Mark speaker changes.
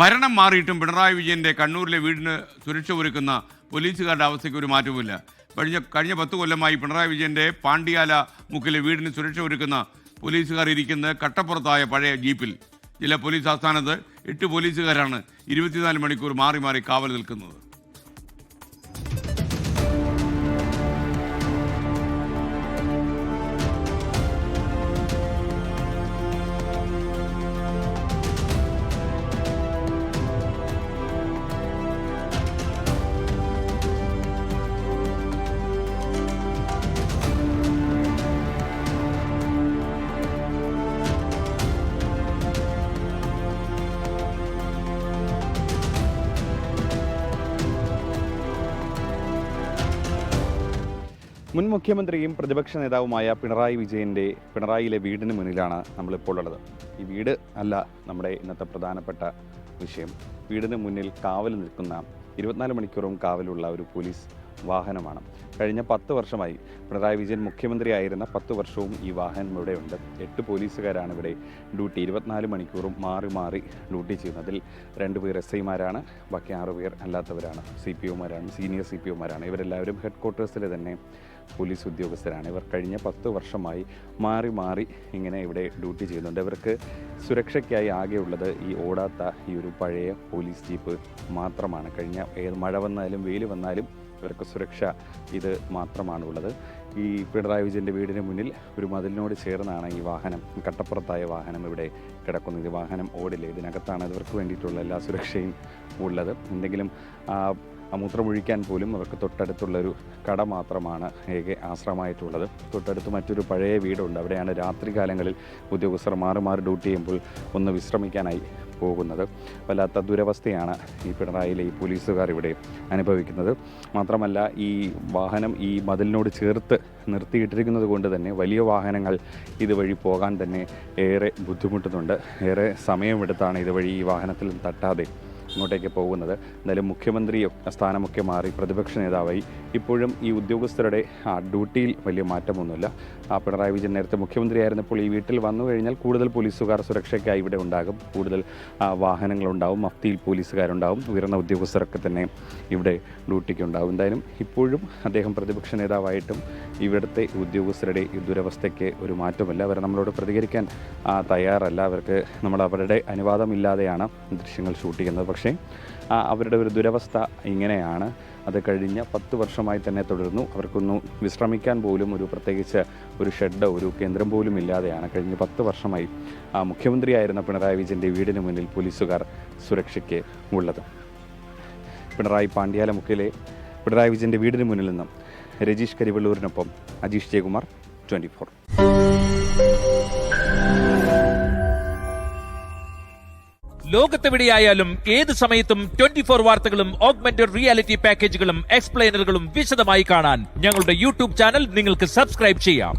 Speaker 1: ഭരണം മാറിയിട്ടും പിണറായി വിജയൻ്റെ കണ്ണൂരിലെ വീടിന് സുരക്ഷ ഒരുക്കുന്ന പോലീസുകാരുടെ അവസ്ഥയ്ക്ക് ഒരു മാറ്റവുമില്ല. കഴിഞ്ഞ 10 കൊല്ലമായി പിണറായി വിജയൻ്റെ പാണ്ടിയാല മുക്കിലെ വീടിന് സുരക്ഷ ഒരുക്കുന്ന പോലീസുകാർ ഇരിക്കുന്ന കട്ടപ്പുറത്തായ പഴയ ജീപ്പിൽ. ജില്ലാ പോലീസ് ആസ്ഥാനത്ത് 8 പോലീസുകാരാണ് 24 മണിക്കൂർ മാറി മാറി കാവൽ നിൽക്കുന്നത്.
Speaker 2: മുൻ മുഖ്യമന്ത്രിയും പ്രതിപക്ഷ നേതാവുമായ പിണറായിയിലെ വീടിന് മുന്നിലാണ് നമ്മളിപ്പോൾ ഉള്ളത്. ഈ വീട് അല്ല നമ്മുടെ ഇന്നത്തെ പ്രധാനപ്പെട്ട വിഷയം. വീടിന് മുന്നിൽ കാവൽ നിൽക്കുന്ന 24 മണിക്കൂറും കാവലുള്ള ഒരു പോലീസ് വാഹനമാണ്. കഴിഞ്ഞ 10 വർഷമായി പിണറായി വിജയൻ മുഖ്യമന്ത്രിയായിരുന്ന 10 വർഷവും ഈ വാഹനം ഇവിടെ ഉണ്ട്. 8 പോലീസുകാരാണ് ഇവിടെ ഡ്യൂട്ടി 24 മണിക്കൂറും മാറി മാറി ഡ്യൂട്ടി ചെയ്യുന്നതിൽ 2 പേർ SI-മാരാണ്, ബാക്കി 6 പേർ അല്ലാത്തവരാണ്, CPO-മാരാണ്, സീനിയർ CPO-മാരാണ്. ഇവരെല്ലാവരും ഹെഡ് ക്വാർട്ടേഴ്സിലെ തന്നെ പോലീസ് ഉദ്യോഗസ്ഥരാണ്. ഇവർ കഴിഞ്ഞ 10 വർഷമായി മാറി മാറി ഇങ്ങനെ ഇവിടെ ഡ്യൂട്ടി ചെയ്യുന്നുണ്ട്. ഇവർക്ക് സുരക്ഷയ്ക്കായി ആകെയുള്ളത് ഈ ഓടാത്ത ഈ ഒരു പഴയ പോലീസ് ജീപ്പ് മാത്രമാണ്. കഴിഞ്ഞ മഴ വന്നാലും വെയിൽ വന്നാലും ഇവർക്ക് സുരക്ഷ ഇത് മാത്രമാണുള്ളത്. ഈ പിണറായി വിജയൻ്റെ വീടിന് മുന്നിൽ ഒരു മതിലിനോട് ചേർന്നാണ് ഈ വാഹനം, കട്ടപ്പുറത്തായ വാഹനം ഇവിടെ കിടക്കുന്നത്. ഈ വാഹനം ഓടില്ല. ഇതിനകത്താണ് ഇവർക്ക് വേണ്ടിയിട്ടുള്ള എല്ലാ സുരക്ഷയും ഉള്ളത്. എന്തെങ്കിലും മൂത്രമൊഴിക്കാൻ പോലും അവർക്ക് തൊട്ടടുത്തുള്ളൊരു കട മാത്രമാണ് ഏക ആശ്രമമായിട്ടുള്ളത്. തൊട്ടടുത്ത് മറ്റൊരു പഴയ വീടുണ്ട്. അവിടെയാണ് രാത്രി കാലങ്ങളിൽ ഉദ്യോഗസ്ഥർ മാറി മാറി ഡ്യൂട്ടി ചെയ്യുമ്പോൾ ഒന്ന് വിശ്രമിക്കാനായി പോകുന്നത്. വല്ലാത്ത ദുരവസ്ഥയാണ് ഈ പിണറായിയിലെ ഈ പോലീസുകാർ ഇവിടെ അനുഭവിക്കുന്നത്. മാത്രമല്ല, ഈ വാഹനം ഈ മതിലിനോട് ചേർത്ത് നിർത്തിയിട്ടിരിക്കുന്നത് കൊണ്ട് തന്നെ വലിയ വാഹനങ്ങൾ ഇതുവഴി പോകാൻ തന്നെ ഏറെ ബുദ്ധിമുട്ടുന്നുണ്ട്. ഏറെ സമയമെടുത്താണ് ഇതുവഴി ഈ വാഹനത്തിൽ തട്ടാതെ ഇങ്ങോട്ടേക്ക് പോകുന്നത്. എന്തായാലും മുഖ്യമന്ത്രി സ്ഥാനമൊക്കെ മാറി പ്രതിപക്ഷ നേതാവായി ഇപ്പോഴും ഈ ഉദ്യോഗസ്ഥരുടെ ഡ്യൂട്ടിയിൽ വലിയ മാറ്റമൊന്നുമില്ല. പിണറായി വിജയൻ നേരത്തെ മുഖ്യമന്ത്രിയായിരുന്നപ്പോൾ ഈ വീട്ടിൽ വന്നു കഴിഞ്ഞാൽ കൂടുതൽ പോലീസുകാർ സുരക്ഷയ്ക്കായി ഇവിടെ ഉണ്ടാകും, കൂടുതൽ വാഹനങ്ങളുണ്ടാവും, മഫ്തിയിൽ പോലീസുകാരുണ്ടാവും, ഉയർന്ന ഉദ്യോഗസ്ഥരൊക്കെ തന്നെ ഇവിടെ ഡ്യൂട്ടിക്കുണ്ടാവും. എന്തായാലും ഇപ്പോഴും അദ്ദേഹം പ്രതിപക്ഷ നേതാവായിട്ടും ഇവിടുത്തെ ഉദ്യോഗസ്ഥരുടെ ഈ ദുരവസ്ഥയ്ക്ക് ഒരു മാറ്റമില്ല. അവർ നമ്മളോട് പ്രതികരിക്കാൻ തയ്യാറല്ല. അവരുടെ അനുവാദമില്ലാതെയാണ് ദൃശ്യങ്ങൾ ഷൂട്ട് ചെയ്യുന്നത്. പക്ഷേ അവരുടെ ഒരു ദുരവസ്ഥ ഇങ്ങനെയാണ്. അത് കഴിഞ്ഞ 10 വർഷമായി തന്നെ തുടരുന്നു. അവർക്കൊന്ന് വിശ്രമിക്കാൻ പോലും പ്രത്യേകിച്ച് ഒരു ഷെഡ്, ഒരു കേന്ദ്രം പോലും ഇല്ലാതെയാണ് കഴിഞ്ഞ 10 വർഷമായി മുഖ്യമന്ത്രിയായിരുന്ന പിണറായി വിജയൻ്റെ വീടിന് മുന്നിൽ പോലീസുകാർ സുരക്ഷയ്ക്ക് ഉള്ളത്. പാണ്ടിയാല മുക്കിലെ പിണറായി വിജയൻ്റെ വീടിന് മുന്നിൽ നിന്നും രജീഷ് കരിവള്ളൂരിനൊപ്പം അജീഷ് ജയകുമാർ, 24.
Speaker 3: ലോകത്തെവിടെയായാലും ഏത് സമയത്തും 24 വാർത്തകളും ഓഗ്മെന്റഡ് റിയാലിറ്റി പാക്കേജുകളും എക്സ്പ്ലെയിനറുകളും വിശദമായി കാണാൻ ഞങ്ങളുടെ YouTube ചാനൽ നിങ്ങൾക്ക് സബ്സ്ക്രൈബ് ചെയ്യാം.